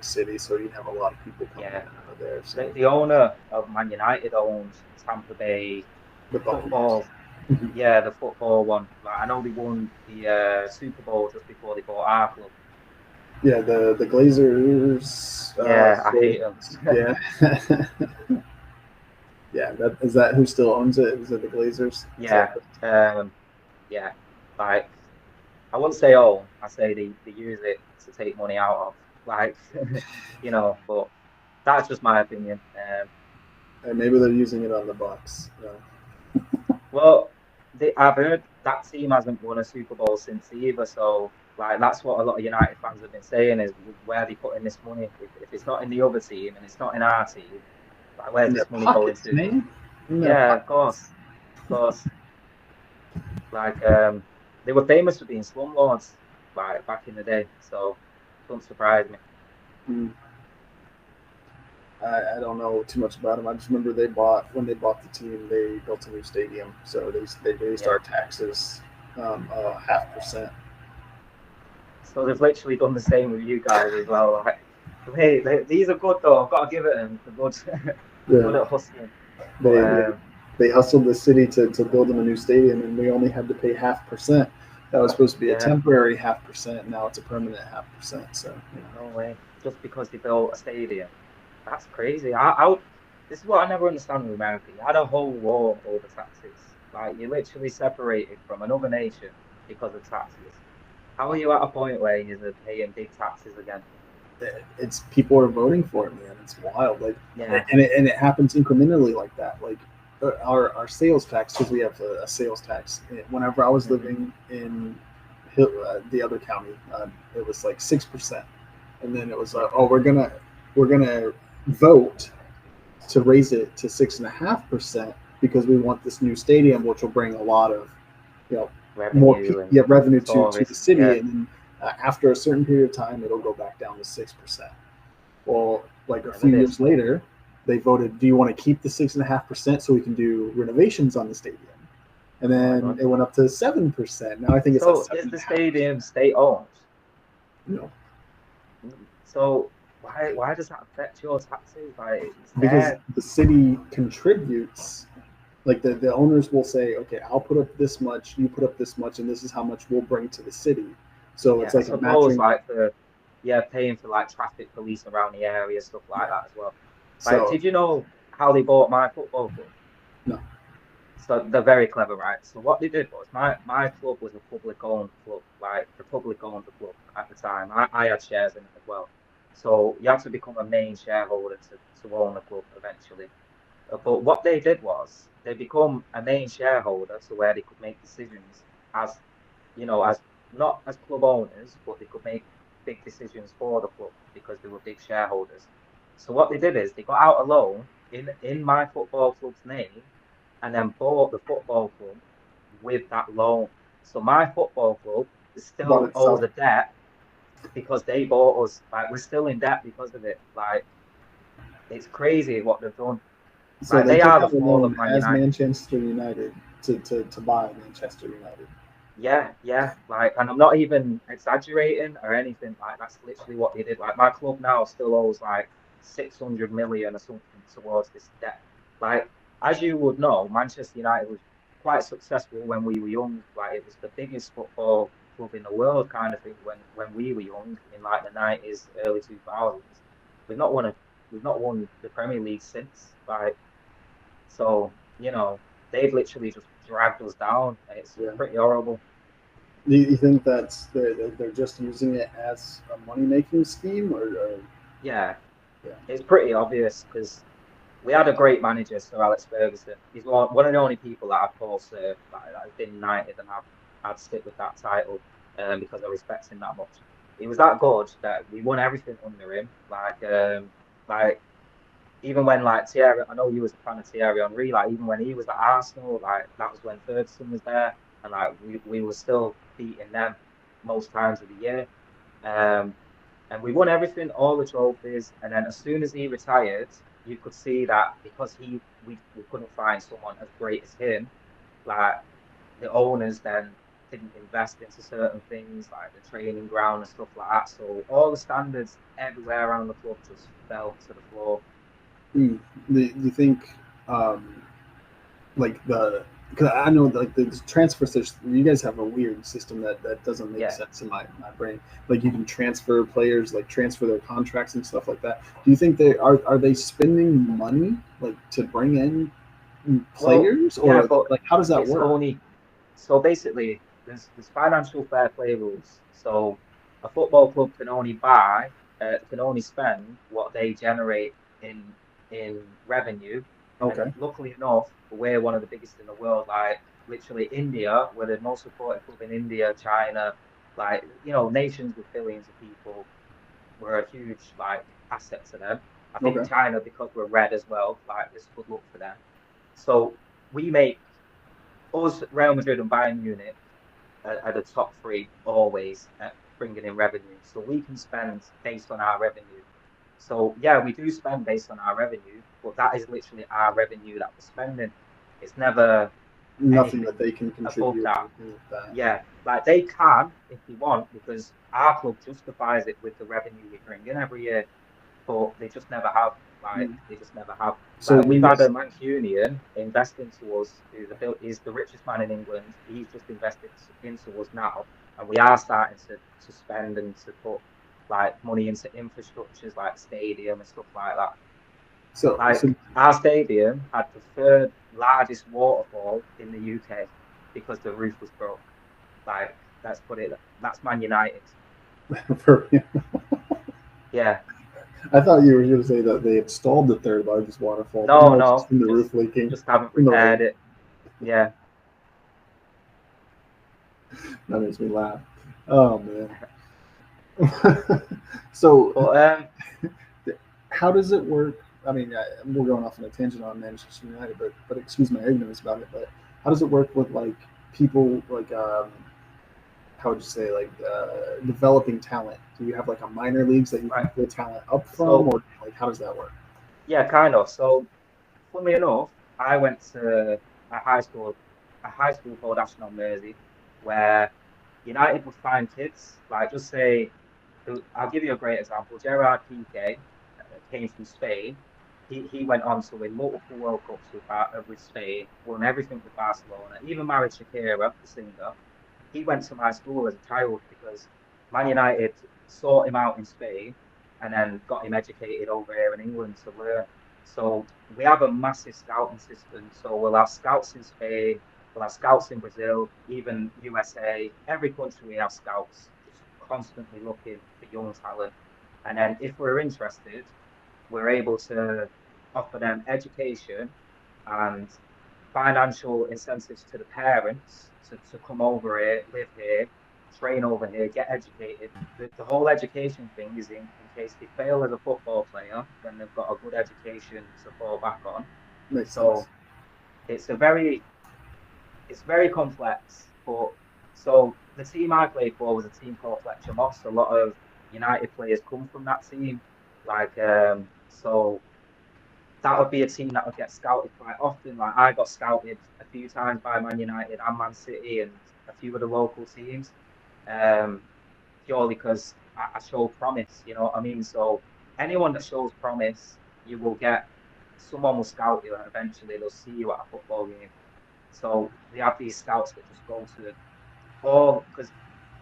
city, so you'd have a lot of people coming in Yeah. and out of there. So The owner of Man United owns Tampa Bay the Buccaneers. football. Yeah, the football one. Like I know they won the Super Bowl just before they bought our club. Yeah, the Glazers. Yeah, I hate them. Yeah, yeah. That is that who still owns it? Is it the Glazers? Is that Yeah. Yeah. Like I wouldn't say own. I say they use it to take money out of. Like but that's just my opinion. and maybe they're using it on the Bucks. Well, I've heard that team hasn't won a Super Bowl since either, so like that's what a lot of United fans have been saying is where are they putting this money? If it's not in the other team and it's not in our team, like where's In their this money going pockets, to? man. In their Yeah, pockets. of course. Like they were famous for being slumlords, like back in the day, so don't surprise me. Mm. I don't know too much about them. I just remember when they bought the team, they built a new stadium, so they raised Yeah. our taxes 0.5%. So they've literally done the same with you guys as well. Like, hey, these are good though. I've got to give it them. They're good. They're good Yeah, at hustling. But they, they they hustled the city to build them a new stadium, and we only had to pay 0.5%. That was supposed to be a yeah. temporary 0.5%. Now it's a permanent 0.5%. So No way. Just because they built a stadium. That's crazy. This is what I never understand with America. You had a whole war over taxes. Like you're literally separated from another nation because of taxes. How are you at a point where you're paying big taxes again? it's people are voting for it, man. It's wild. Like, Yeah. and it happens incrementally like that. Like our sales tax, because we have a sales tax. Whenever I was Hmm. living in the other county, it was like 6%, and then it was Yeah. oh we're gonna vote to raise it to 6.5% because we want this new stadium, which will bring a lot of you know Revenue and yeah, revenue to the tourists. city, Yeah. and then after a certain period of time, it'll go back down to 6%. Well, like a Never few did. years later, they voted, "Do you want to keep the 6.5% so we can do renovations on the stadium?" And Oh my then God. it went up to 7%. Now I think it's at So seven is and the a half stadium percent. state owned? No, So why does that affect your taxes? Like it's because there. the city contributes. Like the owners will say, "Okay, I'll put up this much, you put up this much, and this is how much we'll bring to the city." So it's Yeah, I like a suppose matching. like for yeah, paying for like traffic police around the area, stuff like Yeah. that as well. Like, So did you know how they bought my football club? no. So they're very clever, right? So what they did was my club was a public owned club, like the public owned the club at the time. I had shares in it as well. So you had to become a main shareholder to own the club eventually. But what they did was they become a main shareholder so where they could make decisions as as not as club owners, but they could make big decisions for the club because they were big shareholders. So what they did is they got out a loan in my football club's name and then bought the football club with that loan. So my football club Bought still owes itself. a debt because they bought us. Like we're still in debt because of it. Like it's crazy what they've done. So Like they they took are the out a fall loan of Man as United. Manchester United to buy Manchester United. Yeah, yeah. Like, and I'm not even exaggerating or anything. Like, that's literally what they did. Like, my club now still owes like 600 million or something towards this debt. Like, as you would know, Manchester United was quite successful when we were young. Like, it was the biggest football club in the world, kind of thing. When we were young in like the 90s, early 2000s, we've not won a we've not won the Premier League since. Like, so they've literally just dragged us down. It's Yeah. pretty horrible. Do you think they're just using it as a money making scheme, or Yeah, yeah, it's pretty obvious because we had a great manager, Sir Alex Ferguson. He's one of the only people that I've called Sir that has been knighted, and I'd stick with that title because I respect him that much. He was that good that we won everything under him. Like even when like Thierry, I know you was a fan of Thierry Henry. Like even when he was at Arsenal, like that was when Ferguson was there, and like we were still beating them most times of the year. Um, and we won everything, all the trophies. And then as soon as he retired, you could see that because we couldn't find someone as great as him, like the owners then. didn't invest into certain things like the training ground and stuff like that. So all the standards everywhere around the club just fell to the floor. Do you think, um, like because I know like the transfer system, you guys have a weird system that doesn't make Yeah. sense in my brain. Like you can transfer players, like transfer their contracts and stuff like that. Do you think are they spending money like to bring in Well, players, yeah, or but like how does that it's work? only so basically there's financial fair play rules. So a football club can only can only spend what they generate in revenue. And Okay. luckily enough, we're one of the biggest in the world. Like literally India, we're the most supported club in India, China, like nations with billions of people. We're a huge like asset to them. I think Okay. China, because we're red as well, like there's good luck for them. So we make us, Real Madrid and Bayern Munich are the top three always at bringing in revenue. So we can spend based on our revenue. So yeah, we do spend based on our revenue, but that is literally our revenue that we're spending. It's never Nothing that anything they can above contribute or that. anything like that. Yeah, like they can if they want because our club justifies it with the revenue we bring in every year, but they just never have. Like Mm. they just never have. So Like you we've had guys, a Mancunian invest into us, is the richest man in England. He's just invested into us now, and we are starting to spend and to put like money into infrastructures like stadium and stuff like that. so Like our stadium had the third largest waterfall in the UK because the roof was broke. Like let's put it, that's Man United. for, Yeah, I thought you were going to say that they installed the third largest waterfall, but no, no, it's just no, from the roof leaking just haven't from the rain. repaired it. Yeah. That makes me laugh. Oh man. So But how does it work? I mean, we're going off on a tangent on Manchester United, but excuse my ignorance about it. But how does it work with like people like how would you say like developing talent? Do you have like a minor leagues that you can right, pull talent up from, so or like how does that work? yeah, kind of. So funnily enough, I went to a high school, a high school called Ashton on Mersey, where United would find kids. Like, just say, I'll give you a great example. Gerard Piqué came from Spain. He went on to win multiple World Cups with Spain, won everything with Barcelona, even married Shakira, the singer. He went to my school as a child because Man United sought him out in Spain and then got him educated over here in England to learn. So we have a massive scouting system. So we'll have scouts in Spain, we'll have scouts in Brazil, even USA. Every country we have scouts just constantly looking for young talent. And then if we're interested, we're able to offer them education and financial incentives to the parents to come over here, live here, train over here, get educated. The whole education thing is in case they fail as a football player, then they've got a good education to fall back on. Makes sense. So it's a very it's very complex. But so the team I played for was a team called Fletcher Moss. A lot of United players come from that team. Like so that would be a team that would get scouted quite often. Like I got scouted a few times by Man United and Man City and a few of the local teams, um, purely because I show promise. You know what I mean? So anyone that shows promise, you will get someone will scout you, and eventually they'll see you at a football game. So they have these scouts that just go to all because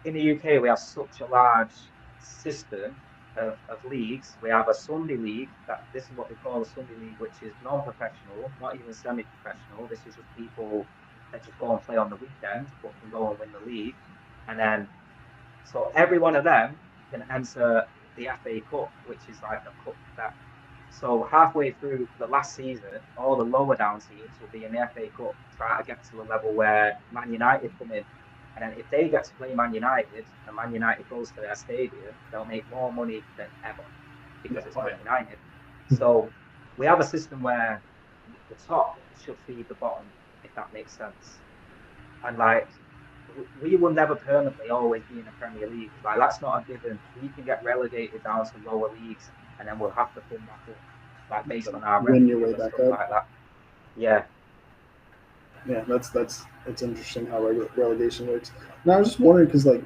in the UK we have such a large system of leagues. We have a Sunday league that this is what we call a Sunday league, which is non-professional, not even semi-professional. This is just people that just go and play on the weekend, but can go and win the league. And then so every one of them can enter the FA Cup, which is like a cup that. So halfway through the last season, all the lower down teams will be in the FA Cup, try to get to the level where Man United come in. And then if they get to play Man United and Man United goes to their stadium, they'll make more money than ever because it's Man United. So we have a system where the top should feed the bottom, if that makes sense. And like we will never permanently always be in the Premier League. Like that's not a given. We can get relegated down to lower leagues, and then we'll have to come back up, like based on our Win your revenue way and back stuff up. like that. Yeah, Yeah, it's interesting how relegation works. And I was just wondering because like,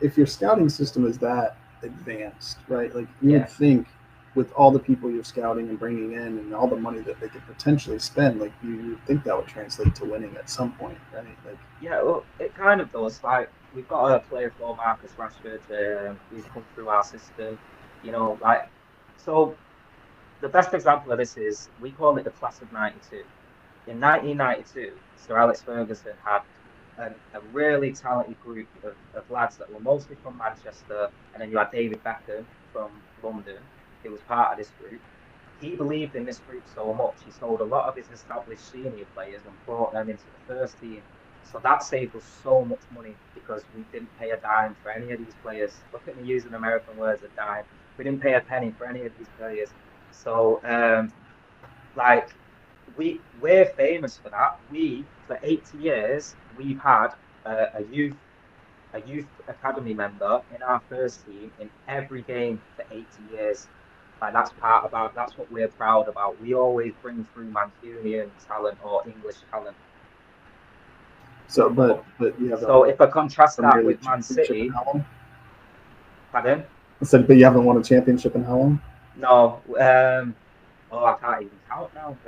if your scouting system is that advanced, right? Like you would Yeah, think with all the people you're scouting and bringing in and all the money that they could potentially spend, like you would think that would translate to winning at some point, right? Like, yeah. Well, it kind of does. Like we've got a player called Marcus Rashford. He's come through our system. You know, like so. The best example of this is we call it the class of '92. In 1992, Sir Alex Ferguson had a really talented group of lads that were mostly from Manchester, and then you had David Beckham from London, who was part of this group. He believed in this group so much, he sold a lot of his established senior players and brought them into the first team. So that saved us so much money because we didn't pay a dime for any of these players. Look at me using American words, a dime. We didn't pay a penny for any of these players. So, like, we're famous for that. We for 80 years we've had a youth academy member in our first team in every game for 80 years. Like that's what we're proud about. We always bring through Mancunian talent or English talent. so, But but you haven't so won if I contrast a Premier that League with Man championship in City, how long? pardon? I said, but you haven't won a championship in how long? No, oh I can't even count now.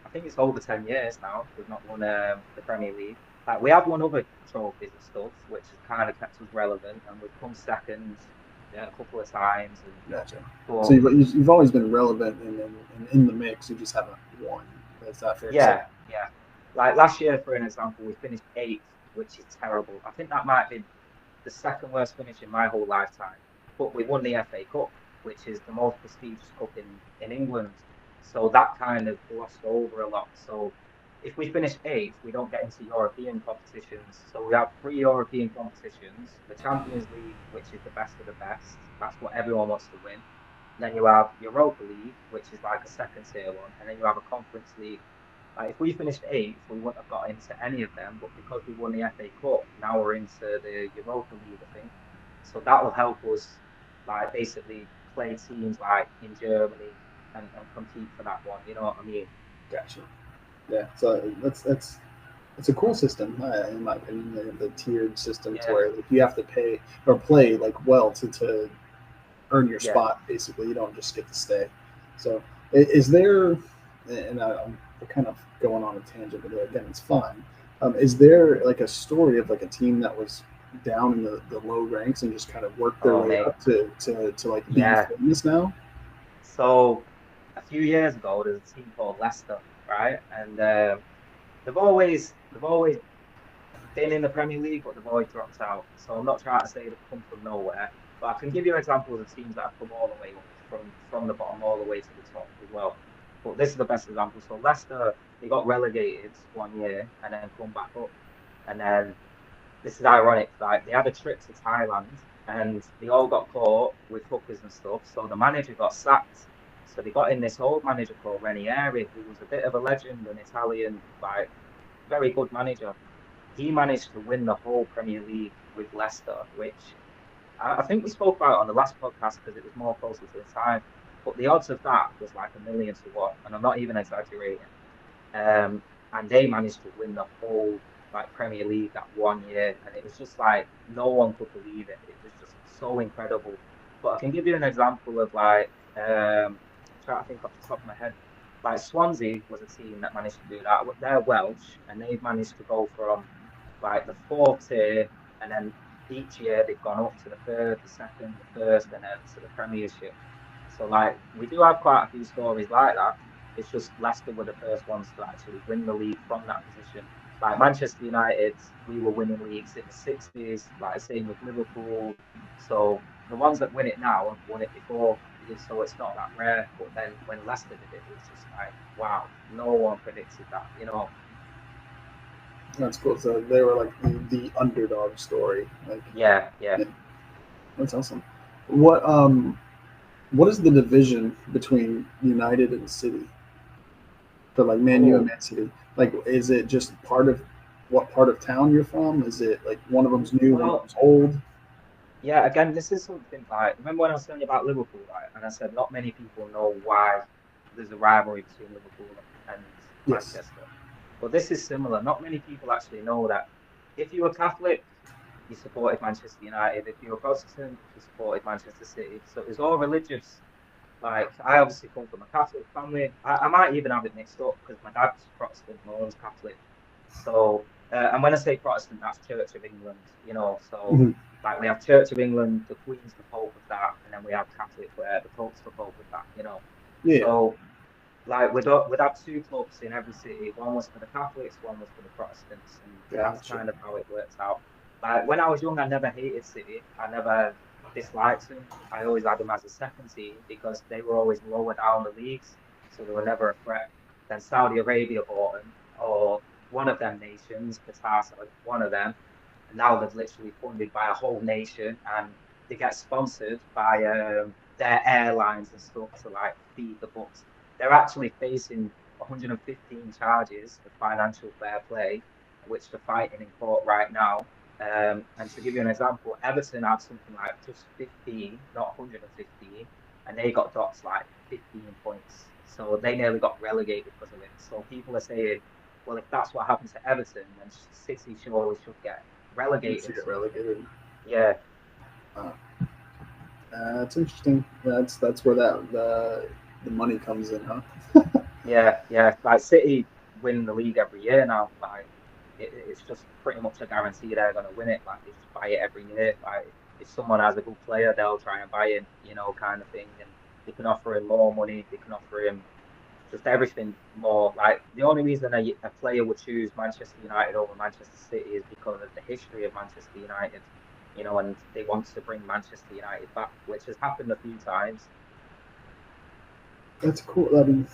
I think it's over 10 years now. We've not won the Premier League. Like we have won other trophies and stuff, which has kind of kept us relevant, and we've come second, yeah, a couple of times. And Gotcha. So but you've always been relevant and in the mix. You just haven't won. Is that fair to say? yeah, yeah. Like last year, for an example, we finished eighth, which is terrible. I think that might be the second worst finish in my whole lifetime. But we won the FA Cup, which is the most prestigious cup in England. So that kind of glossed over a lot. So if we finish eighth, we don't get into European competitions. So we have three European competitions, the Champions League, which is the best of the best. That's what everyone wants to win. Then you have Europa League, which is like a second tier one, and then you have a Conference League. Like if we finished eighth, we wouldn't have got into any of them. But because we won the FA Cup, now we're into the Europa League, I think. So that will help us, like basically play teams like in Germany and compete for that one. You know what I mean? Gotcha. Yeah. So that's it's a cool system, in my opinion. The tiered system to Yeah, where like, you have to pay or play like well to earn your yeah. spot. Basically, you don't just get to stay. So, is there? And I'm kind of going on a tangent, but again, it's fun. Is there like a story of like a team that was down in the low ranks and just kind of worked their Oh way mate, up to like be yeah. famous now? So a few years ago, there's a team called Leicester, right? And they've always been in the Premier League, but they've always dropped out. So I'm not trying to say they've come from nowhere, but I can give you examples of teams that have come all the way up from the bottom all the way to the top as well. But this is the best example. So Leicester, they got relegated one year and then come back up. And then this is ironic, like they had a trip to Thailand and they all got caught with hookers and stuff. So the manager got sacked. So they got in this old manager called Ranieri, who was a bit of a legend, an Italian, like very good manager. He managed to win the whole Premier League with Leicester, which I think we spoke about it on the last podcast because it was more closer to the time. But the odds of that was like 1,000,000 to 1, and I'm not even exaggerating. Um, and they managed to win the whole like Premier League that one year, and it was just like no one could believe it. It was just so incredible. But I can give you an example of like try to think off the top of my head. Like Swansea was a team that managed to do that. They're Welsh, and they've managed to go from like the fourth tier, and then each year they've gone up to the third, the second, the first, and then to the Premiership. So like we do have quite a few stories like that. It's just Leicester were the first ones to actually win the league from that position. Like Manchester United, we were winning leagues in the 60s, like same with Liverpool. So the ones that win it now have won it before, so it's not that rare. But then when Leicester did it, it was just like, wow, no one predicted that, you know? That's cool. So they were like the underdog story. Like, Yeah, yeah. yeah, that's awesome. What what is the division between United and City for like Man U and Oh, Man City? Like, is it just part of what part of town you're from? Is it like one of them's new, one of well, them's old? yeah, again, this is something like, remember when I was telling you about Liverpool, right? And I said not many people know why there's a rivalry between Liverpool and Yes. Manchester. But this is similar. Not many people actually know that if you were Catholic, you supported Manchester United. If you were Protestant, you supported Manchester City. So it was all religious. Like, I obviously come from a Catholic family. I might even have it mixed up because my dad's Protestant, my mum's Catholic. So, and when I say Protestant, that's Church of England, you know. So, Mhm. like, we have Church of England, the Queen's the Pope of that, and then we have Catholic, where the Pope's the Pope of that, you know. Yeah, So, like, we'd have two clubs in every city. One was for the Catholics, one was for the Protestants, and that's gotcha. kind of how it works out. Like, when I was young, I never hated City. I never disliked them. I always had them as a second team because they were always lower down the leagues, so they were never a threat. Then Saudi Arabia bought them, or one of them nations, Qatar, one of them, and now they're literally funded by a whole nation, and they get sponsored by their airlines and stuff to like feed the books. They're actually facing 115 charges for financial fair play, which they're fighting in court right now. And to give you an example, Everton had something like just 15, not 115, and they got docked like 15 points. So they nearly got relegated because of it. So people are saying, well, if that's what happened to Everton, then City surely should get Used to relegated. get So relegated. yeah, That's interesting. That's where the money comes in, huh? yeah. Like City win the league every year now. Like it's just pretty much a guarantee they're going to win it. Like they just buy it every year. Like if someone has a good player, they'll try and buy him, you know, kind of thing. And they can offer him more money. They can offer him just everything more. Like the only reason a player would choose Manchester United over Manchester City is because of the history of Manchester United, you know, and they want to bring Manchester United back, which has happened a few times. That's cool. I mean,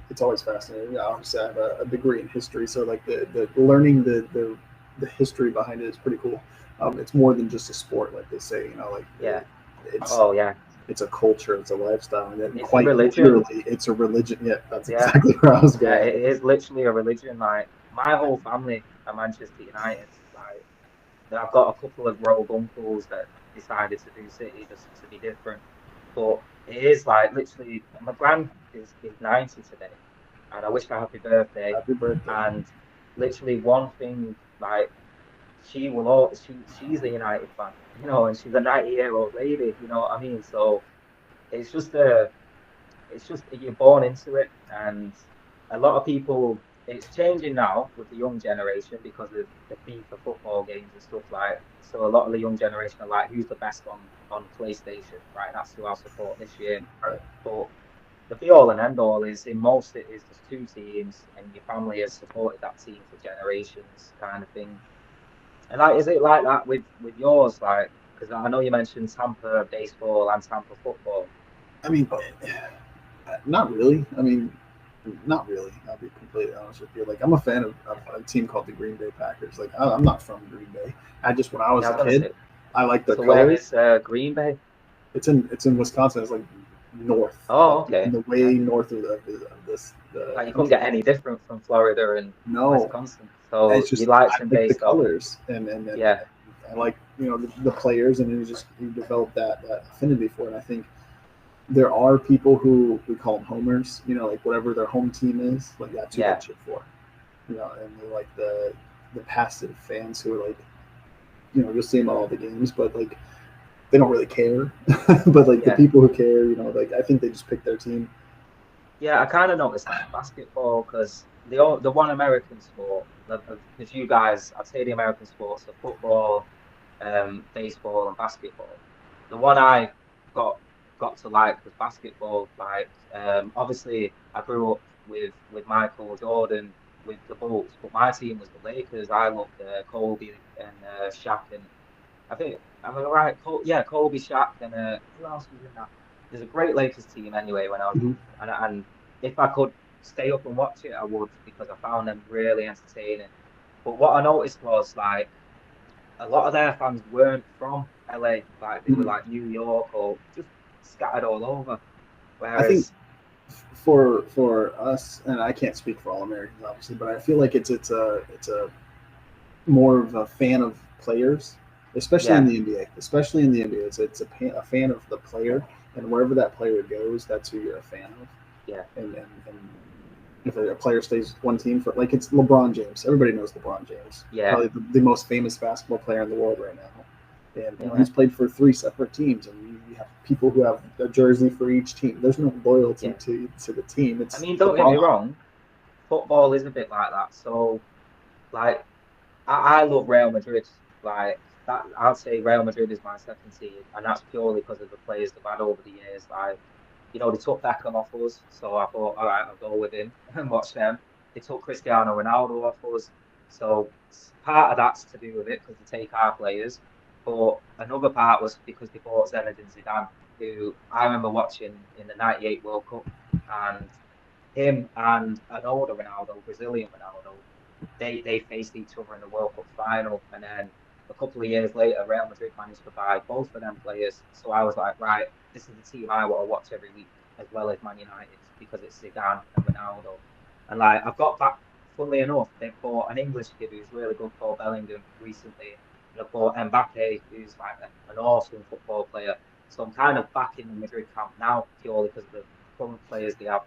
it's always fascinating. Yeah, obviously, I have a degree in history, so like the learning the history behind it is pretty cool. It's more than just a sport, like they say. You know, like Yeah. it's Oh yeah. it's a culture, it's a lifestyle, and then It's a quite religion. literally, it's a religion. Yeah, that's Yeah. exactly where I was Yeah. going. It is literally a religion. Like my whole family are Manchester United. Like I've got a couple of rogue uncles that decided to do City just to be different. But it is like literally, my gran is 90 today, and I wish her happy birthday. Happy birthday. And literally, one thing like she will all she's a United fan, you know, and she's a 90-year-old lady, you know what I mean? So it's just it's just you're born into it, and a lot of people. It's changing now with the young generation because of the FIFA football games and stuff like. So a lot of the young generation are like, "Who's the best on PlayStation?" Right, that's who I'll support this year. Right. But the be all and end all is in most it is just two teams, and your family has supported that team for generations, kind of thing. And like, is it like that with yours? Like, because I know you mentioned Tampa baseball and Tampa football. I mean, not really. I mean, not really. I'll be completely honest with you. Like, I'm a fan of a team called the Green Bay Packers. Like, I'm not from Green Bay. I just when I Yeah, was I a was gonna kid, say. I liked the So where colors. is Green Bay? It's in Wisconsin. It's like north, Oh, like in okay. the way Yeah. north of this the Like you couldn't country. get any different from Florida and No, Wisconsin. it's So you just liked I them like the based off. colors and Yeah, I like the players, and it was just you develop that affinity for it. I think there are people who we call them homers. Like whatever their home team is, like that's who they yeah, cheer for. And they're like the passive fans who are like, you'll see them at all the games, but like they don't really care. But like the yeah. people who care, like I think they just pick their team. Yeah, I kind of noticed that in basketball because the one American sport, because you guys, I'd say the American sports, the football, baseball, and basketball. The one I got got to like was basketball. Like, obviously, I grew up with Michael Jordan with the Bulls, but my team was the Lakers. I loved Kobe and Shaq, and I think am I right? Yeah, Kobe, Shaq, and who else was in that? There's a great Lakers team anyway when I was Mhm. young, and if I could stay up and watch it, I would because I found them really entertaining. But what I noticed was like a lot of their fans weren't from LA, like they were Mhm. like New York or just scattered all over. I think Whereas, for us, and I can't speak for all Americans, obviously, but I feel like it's a more of a fan of players, especially in yeah, the NBA. Especially in the NBA, a fan of the player, and wherever that player goes, that's who you're a fan of. yeah, And if a player stays with one team for like it's LeBron James. Everybody knows LeBron James, Yeah, probably the most famous basketball player in the world right now. And yeah, he's played for three separate teams, and you have people who have a jersey for each team. There's no loyalty yeah. to the team. I It's mean, don't get me LeBron. wrong, football is a bit like that. So, like, I love Real Madrid. Like that, I'd say Real Madrid is my second team, and that's purely because of the players they've had over the years. Like, they took Beckham off us, so I thought, all right, I'll go with him and watch them. They took Cristiano Ronaldo off us, so part of that's to do with it because they take our players, but another part was because they bought Zinedine Zidane, who I remember watching in the '98 World Cup, and him and an older Ronaldo, Brazilian Ronaldo, they faced each other in the World Cup final, and then a couple of years later, Real Madrid managed to buy both of them players. So I was like, right, this is the team I want to watch every week, as well as Man United, because it's Zidane and Ronaldo. And like I've got back, funnily enough, they've bought an English kid who's really good for Bellingham recently. They've bought Mbappe, who's like an awesome football player. So I'm kind of back in the Madrid camp now, purely because of the current players they have.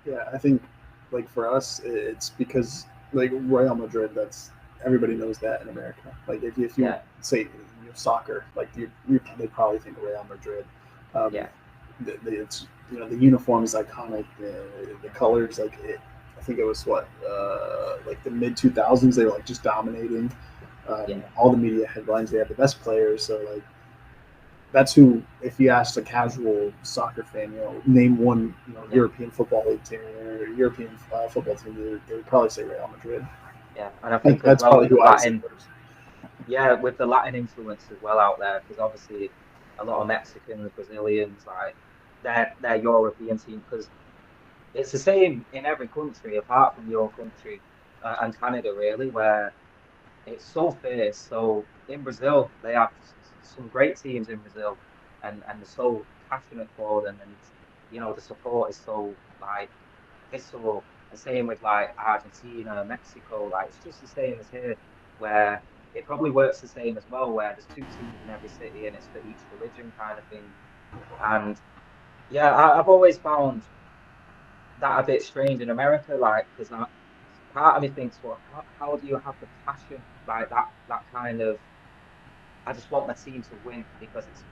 Yeah, I think like for us, it's because like Real Madrid. That's everybody knows that in America. Like if you Yeah, say soccer, like you they probably think of Real Madrid. Um, yeah, it's the uniform is iconic. The colors, I think it was like the mid 2000s. They were like just dominating yeah, all the media headlines. They had the best players. So like that's who. If you asked a casual soccer fan, name one yeah. European football league team or European football team, they would probably say Real Madrid. Yeah, and I Like, think as that's well probably with the who I would say Latin, first. yeah, with the Latin influence as well out there, because obviously a lot of Mexicans, Brazilians, like they're European team, because it's the same in every country apart from your country and Canada, really, where it's so fierce. So in Brazil, they have some great teams in Brazil, and they're so passionate for them, and the support is so like visceral. The same with like Argentina, Mexico, like it's just the same as here, where it probably works the same as well, where there's two teams in every city and it's for each religion kind of thing. And yeah, I've always found that a bit strange in America, like because part of me thinks, well, how do you have the passion like that kind of? I just want my team to win because it's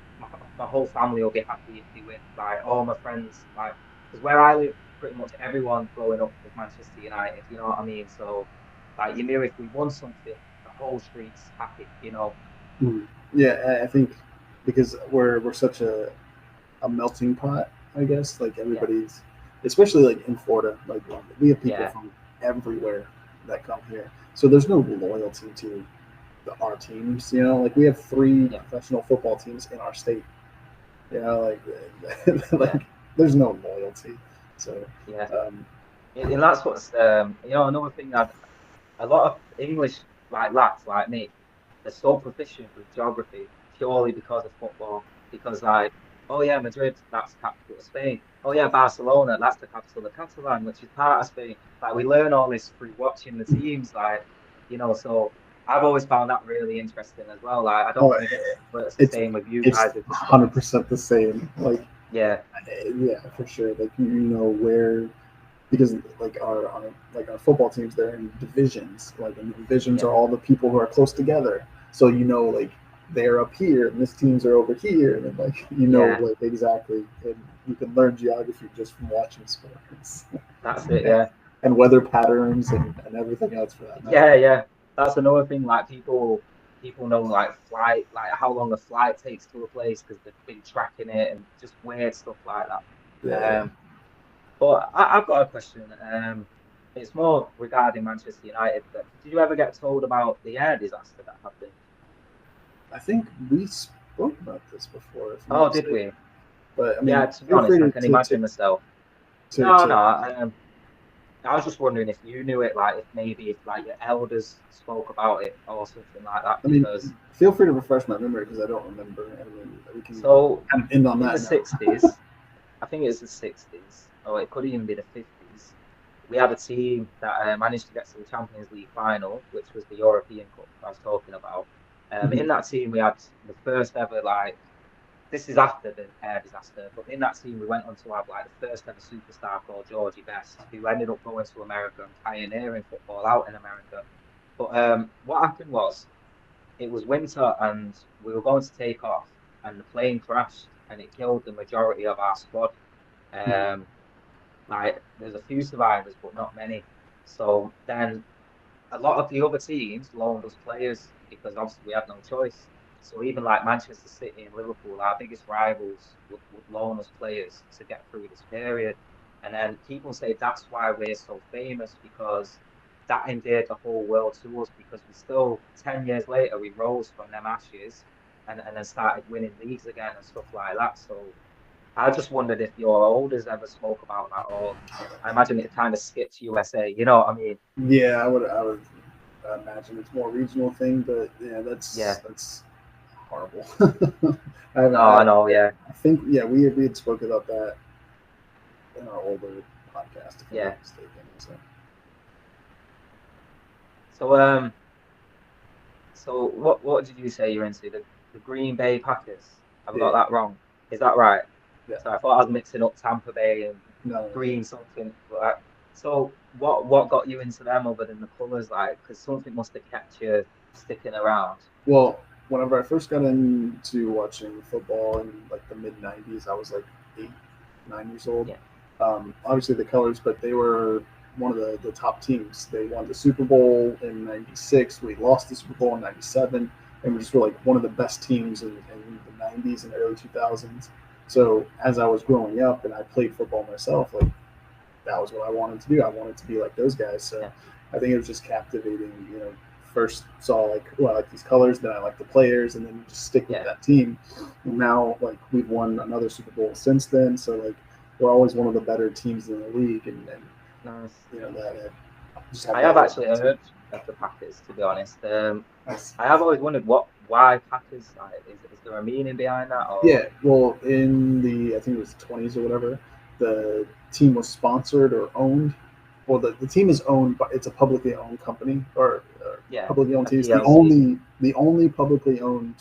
my whole family will be happy if they win. Like all my friends, like because where I live, pretty much everyone growing up was Manchester United. You know what I mean? So like you knew if we won something, the whole street's happy. Mhm. Yeah, I think because we're such a melting pot, I guess. Like Yeah, everybody's, especially like in Florida, like we have people yeah, from everywhere that come here. So there's no loyalty to our teams. Like we have three yeah, professional football teams in our state. Like yeah, like there's no loyalty. So yeah. um, And that's what's another thing that a lot of English like lads like me, they're so proficient with geography purely because of football. Because like, oh yeah, Madrid, that's the capital of Spain. Oh yeah, Barcelona, that's the capital of Catalan, which is part of Spain. Like we learn all this through watching the teams, so I've always found that really interesting as well. Like I don't oh, know if it works the it's same with you it's guys with the sports. 100% the same. Like Yeah, yeah, for sure. Like you know where because like our football teams they're in divisions. Like and the divisions yeah, are all the people who are close together. So like they're up here and this teams are over here and then, like yeah, like exactly and you can learn geography just from watching sports that's it. Yeah. and weather patterns and everything else for that matter. Yeah, yeah. That's another thing. Like people know like like how long a flight takes to a place because they've been tracking it and just weird stuff like that. Yeah, But I've got a question. It's more regarding Manchester United. But did you ever get told about the air disaster that happened? I think we spoke about this before, if I'm not Oh, did mistaken. we? But I Yeah. mean, To be feel free honest, I can imagine myself. No, no. to I was just wondering if you knew it, like if like your elders spoke about it or something like that, I mean, because. feel free to refresh my memory because I don't remember. I mean, we can So kind of end on in the that now. 60s, I think it's the 60s, or it could even be the 50s, we had a team that managed to get to the Champions League final, which was the European Cup I was talking about. In that team, we had the first ever, like, this is after the air disaster, but in that team we went on to have like the first ever superstar called Georgie Best, who ended up going to America and pioneering football out in America. But what happened was it was winter and we were going to take off, and the plane crashed and it killed the majority of our squad. Um, like there's a few survivors, but not many. So then a lot of the other teams loaned us players because obviously we had no choice. So even like Manchester City and Liverpool, our biggest rivals, would loan us players to get through this period. And then people say that's why we're so famous, because that endeared the whole world to us, because we still 10 years later we rose from them ashes and then started winning leagues again and stuff like that. So I just wondered if your olders ever spoke about that, or I imagine it kind of skipped USA. You know what I mean? Yeah, I would imagine it's more regional thing, but yeah, Yeah. that's horrible. No, I know. Yeah. I think yeah, we had spoke about that in our older podcast, if I'm Yeah. not mistaken. So So so what did you say you're into? The Green Bay Packers. Have I got yeah, that wrong? Is that right? yeah, So I thought I was mixing up Tampa Bay and no, Green something. Right. So what got you into them other than the colours? Like, because something must have kept you sticking around. well, whenever I first got into watching football in like the mid '90s, I was like 8, 9 years old. Yeah. Obviously the colors, but they were one of the top teams. They won the Super Bowl in '96. We lost the Super Bowl in '97, and we just were like one of the best teams in the '90s and early 2000s. So as I was growing up and I played football myself, like that was what I wanted to do. I wanted to be like those guys. So Yeah. I think it was just captivating. First saw like, oh, I like these colors, then I like the players, and then you just stick with Yeah. that team. And now like we've won another Super Bowl since then, so like we're always one of the better teams in the league, and Nice. that just have I have that actually attitude. heard of the Packers, to be honest. That's- I have always wondered why Packers. Like, is there a meaning behind that, or Yeah, well, in the I think it was the 20s or whatever, the team was sponsored or owned. Well, the team is owned, but it's a publicly owned company or yeah, publicly owned a team. It's the PLC? only publicly owned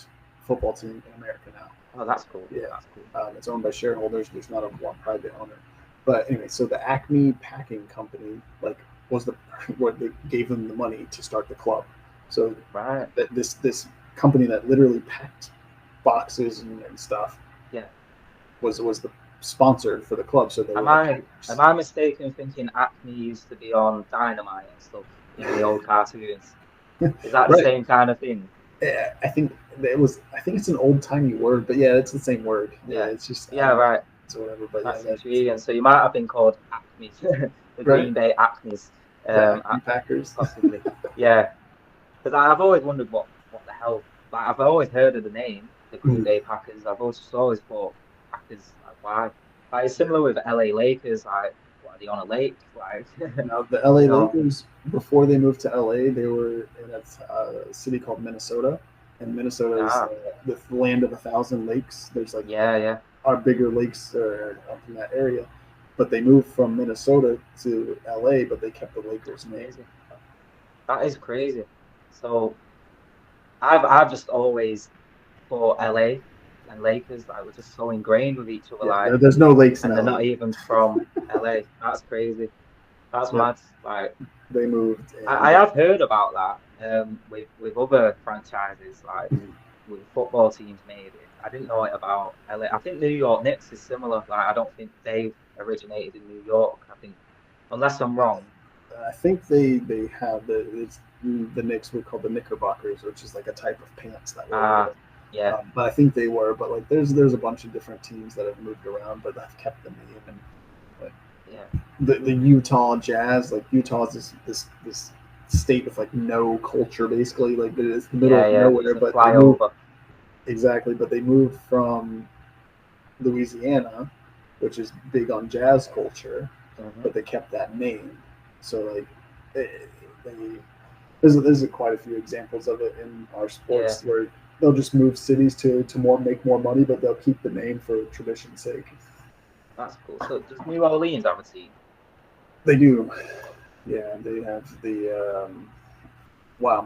football team in America now. Oh, that's cool. Yeah, That's cool. it's owned by shareholders. There's not a one private owner. But anyway, so the Acme Packing Company like was the what they gave them the money to start the club. So Right. that this company that literally packed boxes and stuff Yeah. was the sponsor for the club. So they were Am the I packers. am I mistaken thinking Acme used to be on Dynamite and stuff in the old cartoons? Is that the Right. same kind of thing? Yeah, I think it was. I think it's an old timey word, but yeah, it's the same word. Yeah, Yeah. it's just Yeah. Right. it's whatever. But yeah, That's intriguing. So you might have been called Acme, the right. Green Bay Acmes, The Acme Packers. possibly. Yeah. Because I've always wondered what the hell. Like I've always heard of the name, the Green Bay Packers. I've always thought Packers. Like why? Like it's similar with LA Lakers. Like what are they on a lake? Like Now, the LA you know. Lakers, before they moved to LA, they were in a city called Minnesota, and Minnesota is Ah. the land of 1,000 lakes. There's like Yeah. our bigger lakes are up in that area, but they moved from Minnesota to LA, but they kept the Lakers name. Crazy. That is crazy. So I've just always thought LA and Lakers like were just so ingrained with each other. Yeah, Like, there's no lakes in and they're LA. not even from LA. That's crazy. That's Yep. mad. Like They moved. I have heard about that with other franchises like with football teams maybe. I didn't know it about LA. I think New York Knicks is similar. Like I don't think they've originated in New York. I think unless I'm wrong. I think they have the Knicks were called the Knickerbockers, which is like a type of pants that were. Yeah. But I think they were. But like, there's a bunch of different teams that have moved around, but have kept the name. And like, Yeah. the Utah Jazz, like Utah is this state with like no culture, basically. Like it's the middle of nowhere, but fly over. Exactly. But they moved from Louisiana, which is big on jazz culture, but they kept that name. So like, there's quite a few examples of it in our sports where they'll just move cities to make more money, but they'll keep the name for tradition's sake. That's cool. So does New Orleans have a team? They do. Yeah, they have the. Wow,